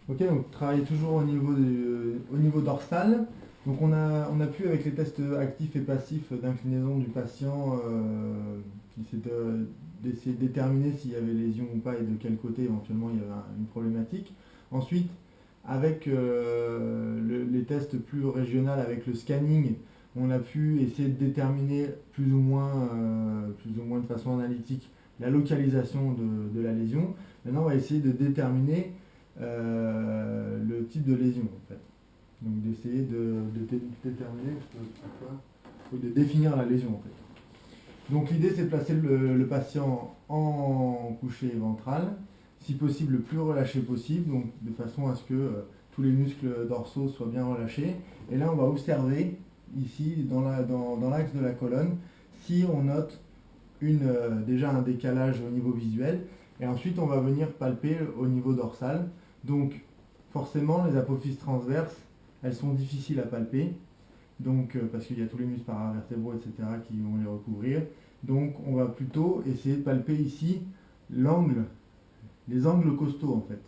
Ok, donc travailler toujours au niveau dorsal. Donc on a pu, avec les tests actifs et passifs d'inclinaison du patient, d'essayer de déterminer s'il y avait lésion ou pas et de quel côté éventuellement il y avait une problématique. Ensuite, avec les tests plus régionaux, avec le scanning, on a pu essayer de déterminer plus ou moins de façon analytique la localisation de la lésion. Maintenant, on va essayer de déterminer le type de lésion en fait. Donc d'essayer de déterminer, de définir la lésion en fait. Donc l'idée c'est de placer le patient en couché ventral, si possible le plus relâché possible, donc de façon à ce que tous les muscles dorsaux soient bien relâchés. Et là on va observer ici dans l'axe de la colonne si on note déjà un décalage au niveau visuel, et ensuite on va venir palper au niveau dorsal. Donc forcément les apophyses transverses, elles sont difficiles à palper, donc, parce qu'il y a tous les muscles paravertébraux, etc., qui vont les recouvrir. Donc on va plutôt essayer de palper ici l'angle, les angles costaux en fait.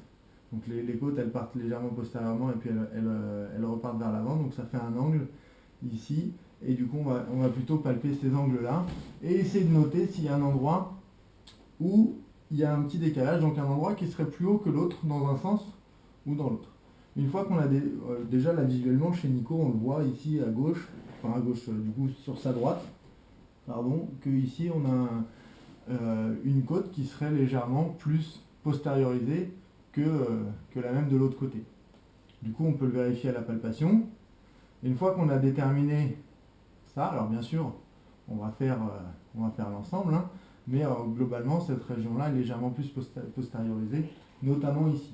Donc les côtes, elles partent légèrement postérieurement et puis elles repartent vers l'avant, donc ça fait un angle ici. Et du coup, on va plutôt palper ces angles-là et essayer de noter s'il y a un endroit où il y a un petit décalage, donc un endroit qui serait plus haut que l'autre dans un sens ou dans l'autre. Une fois qu'on a déjà là visuellement chez Nico, on le voit ici à gauche, enfin à gauche du coup sur sa droite, pardon, que ici on a une côte qui serait légèrement plus postériorisée que la même de l'autre côté. Du coup, on peut le vérifier à la palpation. Et une fois qu'on a déterminé ça, alors bien sûr, on va faire l'ensemble, hein, mais globalement, cette région-là est légèrement plus postériorisée, notamment ici.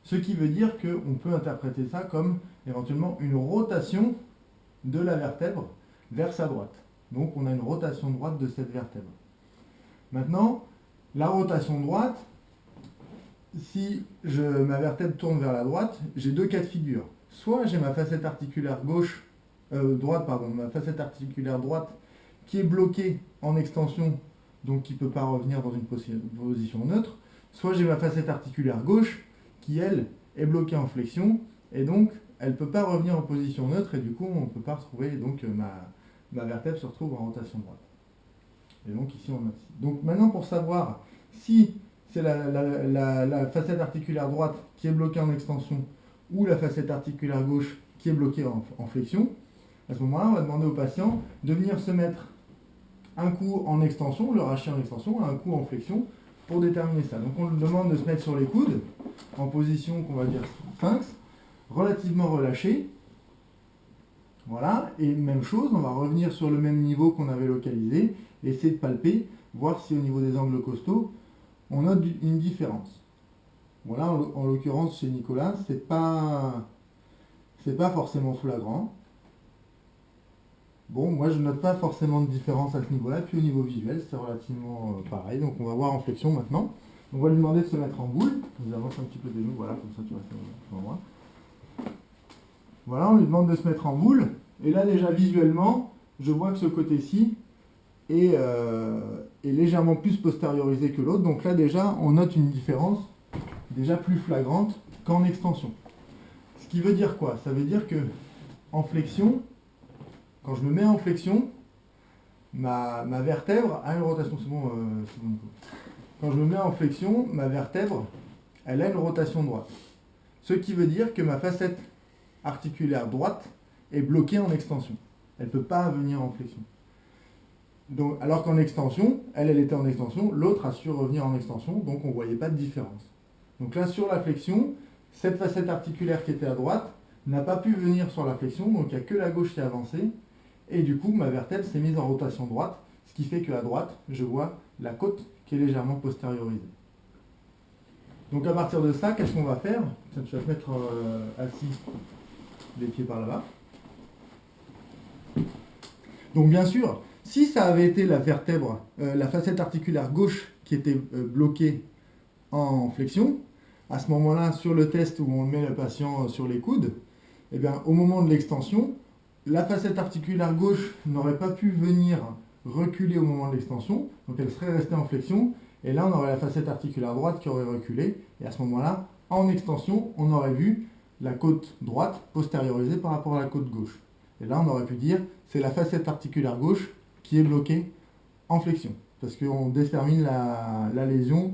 Ce qui veut dire qu'on peut interpréter ça comme éventuellement une rotation de la vertèbre vers sa droite. Donc on a une rotation droite de cette vertèbre. Maintenant, la rotation droite, si ma vertèbre tourne vers la droite, j'ai deux cas de figure. Soit j'ai ma facette articulaire ma facette articulaire droite qui est bloquée en extension, donc qui ne peut pas revenir dans une position neutre. Soit j'ai ma facette articulaire gauche qui, elle, est bloquée en flexion, et donc elle ne peut pas revenir en position neutre, et du coup on ne peut pas retrouver, donc ma vertèbre se retrouve en rotation droite. Et donc ici on a ici. Donc maintenant pour savoir si c'est la facette articulaire droite qui est bloquée en extension ou la facette articulaire gauche qui est bloquée en flexion, à ce moment-là on va demander au patient de venir se mettre un coup en extension, le rachis en extension, un coup en flexion pour déterminer ça. Donc on lui demande de se mettre sur les coudes en position qu'on va dire sphinx, relativement relâché. Voilà, et même chose, on va revenir sur le même niveau qu'on avait localisé, essayer de palper, voir si au niveau des angles costaux, on note une différence. Voilà, en l'occurrence chez Nicolas, c'est pas forcément flagrant. Bon, moi je note pas forcément de différence à ce niveau-là, puis au niveau visuel, c'est relativement pareil. Donc on va voir en flexion maintenant. On va lui demander de se mettre en boule. Je vous avance un petit peu des genoux, voilà, comme ça tu restes devant moi. Voilà, on lui demande de se mettre en boule. Et là déjà visuellement, je vois que ce côté-ci est légèrement plus postériorisé que l'autre. Donc là déjà, on note une différence déjà plus flagrante qu'en extension. Ce qui veut dire quoi? Ça veut dire que en flexion, quand je me mets en flexion, ma vertèbre a une rotation. C'est bon. Quand je me mets en flexion, ma vertèbre, elle a une rotation droite. Ce qui veut dire que ma facette articulaire droite est bloquée en extension. Elle ne peut pas venir en flexion. Donc, alors qu'en extension, elle était en extension, l'autre a su revenir en extension, donc on ne voyait pas de différence. Donc là, sur la flexion, cette facette articulaire qui était à droite n'a pas pu venir sur la flexion, donc il n'y a que la gauche qui est avancée, et du coup, ma vertèbre s'est mise en rotation droite, ce qui fait qu'à droite, je vois la côte qui est légèrement postériorisée. Donc à partir de ça, qu'est-ce qu'on va faire? Tiens, tu vas te mettre assis, les pieds par là-bas. Donc bien sûr, si ça avait été la vertèbre, la facette articulaire gauche qui était bloquée en flexion, à ce moment-là, sur le test où on met le patient sur les coudes, eh bien, au moment de l'extension, la facette articulaire gauche n'aurait pas pu venir reculer au moment de l'extension, donc elle serait restée en flexion, Et là, on aurait la facette articulaire droite qui aurait reculé. Et à ce moment-là, en extension, on aurait vu la côte droite postériorisée par rapport à la côte gauche. Et là, on aurait pu dire c'est la facette articulaire gauche qui est bloquée en flexion. Parce qu'on détermine la lésion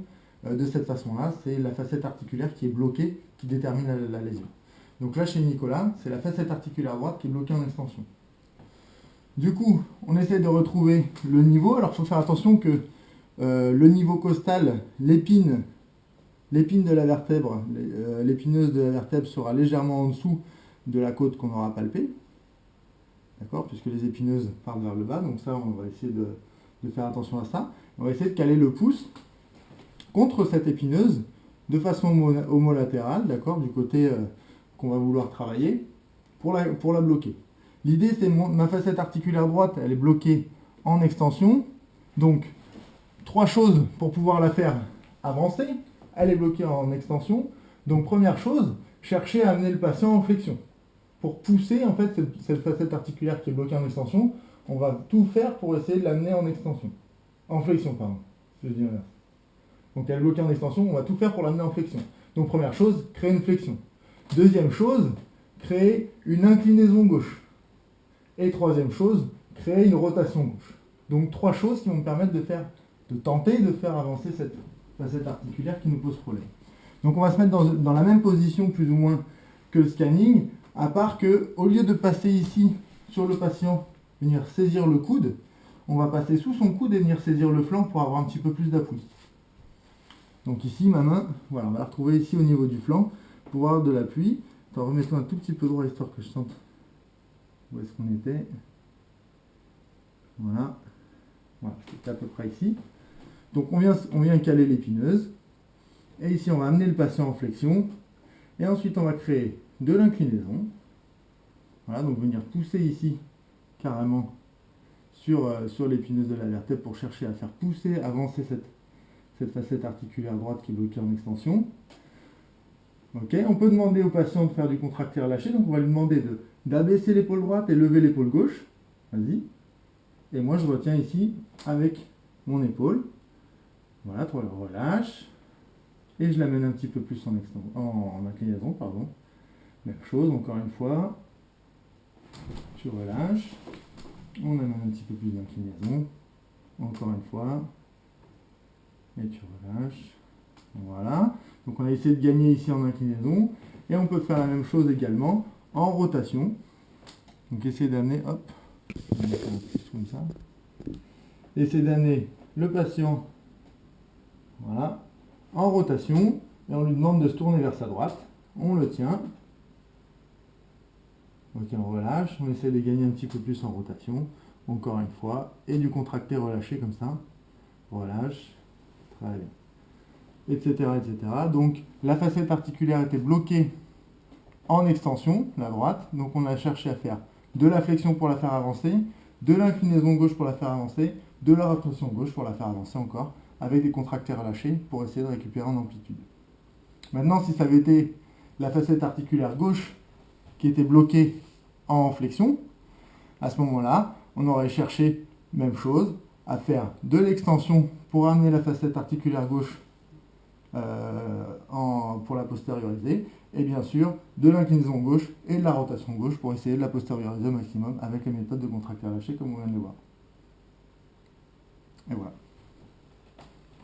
de cette façon-là. C'est la facette articulaire qui est bloquée qui détermine la lésion. Donc là, chez Nicolas, c'est la facette articulaire droite qui est bloquée en extension. Du coup, on essaie de retrouver le niveau. Alors, il faut faire attention que le niveau costal, l'épine de la vertèbre, l'épineuse de la vertèbre sera légèrement en dessous de la côte qu'on aura palpée. D'accord? Puisque les épineuses partent vers le bas. Donc ça, on va essayer de faire attention à ça. On va essayer de caler le pouce contre cette épineuse de façon homolatérale, d'accord, du côté qu'on va vouloir travailler, pour la bloquer. L'idée, c'est ma facette articulaire droite, elle est bloquée en extension. Donc, 3 choses pour pouvoir la faire avancer. Elle est bloquée en extension. Donc, première chose, chercher à amener le patient en flexion. Pour pousser, en fait, cette facette articulaire qui est bloquée en extension, on va tout faire pour essayer de l'amener en extension. En flexion, pardon. Je dis inverse. Donc, elle est bloquée en extension, on va tout faire pour l'amener en flexion. Donc, première chose, créer une flexion. Deuxième chose, créer une inclinaison gauche. Et troisième chose, créer une rotation gauche. Donc 3 choses qui vont me permettre de tenter de faire avancer cette facette articulaire qui nous pose problème. Donc on va se mettre dans la même position plus ou moins que le scanning, à part que au lieu de passer ici sur le patient, venir saisir le coude, on va passer sous son coude et venir saisir le flanc pour avoir un petit peu plus d'appui. Donc ici ma main, voilà, on va la retrouver ici au niveau du flanc pour avoir de l'appui. Remettons un tout petit peu droit histoire que je sente où est-ce qu'on était. Voilà. Voilà, c'est à peu près ici. Donc on vient caler l'épineuse. Et ici on va amener le patient en flexion. Et ensuite on va créer de l'inclinaison. Voilà, donc venir pousser ici carrément sur l'épineuse de la vertèbre pour chercher à faire pousser, avancer cette facette articulaire droite qui est bloquée en extension. Okay. On peut demander au patient de faire du contracté relâché, donc on va lui demander d'abaisser l'épaule droite et lever l'épaule gauche. Vas-y. Et moi je retiens ici avec mon épaule. Voilà, toi je relâche. Et je l'amène un petit peu plus en inclinaison, pardon. Même chose, encore une fois. Tu relâches. On amène un petit peu plus d'inclinaison. Encore une fois. Et tu relâches. Voilà. Donc on a essayé de gagner ici en inclinaison. Et on peut faire la même chose également en rotation. Donc essayer d'amener, hop, comme ça. Essayer d'amener le patient, voilà, en rotation. Et on lui demande de se tourner vers sa droite. On le tient. Ok, on relâche. On essaie de gagner un petit peu plus en rotation. Encore une fois. Et du contracté relâché comme ça. Relâche. Très bien. Etc., etc. Donc la facette articulaire était bloquée en extension, la droite. Donc on a cherché à faire de la flexion pour la faire avancer, de l'inclinaison gauche pour la faire avancer, de la rotation gauche pour la faire avancer encore, avec des contractés relâchés pour essayer de récupérer en amplitude. Maintenant, si ça avait été la facette articulaire gauche qui était bloquée en flexion, à ce moment-là, on aurait cherché, même chose, à faire de l'extension pour amener la facette articulaire gauche pour la postérioriser, et bien sûr de l'inclinaison gauche et de la rotation gauche pour essayer de la postérioriser au maximum avec les méthodes de contracté relâché comme on vient de le voir. Et voilà.